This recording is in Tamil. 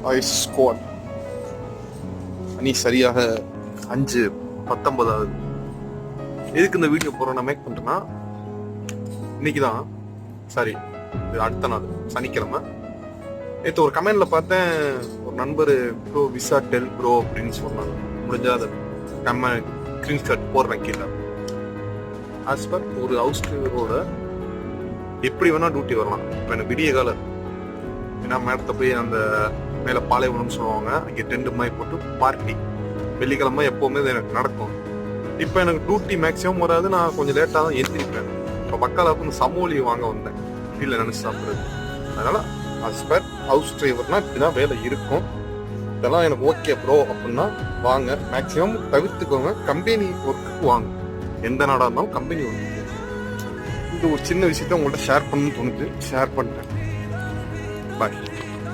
Voice squad. மணி சரியாக 5:19 ஆகுது. எதுக்கு இந்த வீடியோ போகிறோம் நான் மேக் பண்ணுறேன்னா, இன்னைக்கு தான் அடுத்த நாள் சனிக்கிழமை. நேற்று ஒரு கமெண்ட்ல பார்த்தேன், ஒரு நண்பர் ப்ரோ விசா டெல் ப்ரோ அப்படின்னு சொன்னாங்க. முடிஞ்சா அதை நம்ம ஸ்க்ரீன்ஷாட் போடுறேன் கீழே. ஆஸ் பர் ஒரு ஹவுஸ் டிரைவரோட எப்படி வேணா டியூட்டி வரலாம். இப்போ எனக்கு விடிய காலம், ஏன்னா மேடத்தை போய் அந்த மேலே பாலைவனம்னு சொல்லுவாங்க, அங்கே டென்ட் மாதிரி போட்டு பார்ட்டி வெள்ளிக்கிழமை எப்போவுமே இது எனக்கு நடக்கும். இப்போ எனக்கு டியூட்டி மேக்ஸிமம் வராது, நான் கொஞ்சம் லேட்டாக தான் எழுந்திருப்பேன். இப்போ பக்காலாவுக்கு இந்த சமோலி வாங்க வந்தேன் வீட்டில் நினச்சி சாப்பிட்றது. அதனால as per ஹவுஸ் டிரைவர்னா இப்படிதான் வேலை இருக்கும். இதெல்லாம் எனக்கு ஓகே ப்ரோ அப்படின்னா வாங்க. மேக்ஸிமம் தவிர்த்துக்கோங்க, கம்பெனி ஒர்க்குக்கு வாங்க. எந்த நாடாக இருந்தாலும் கம்பெனி ஒர்க்கு. இது ஒரு சின்ன விஷயத்த உங்கள்கிட்ட ஷேர் பண்ணணும்னு தோணுது, ஷேர் பண்ணிட்டேன். பாய்.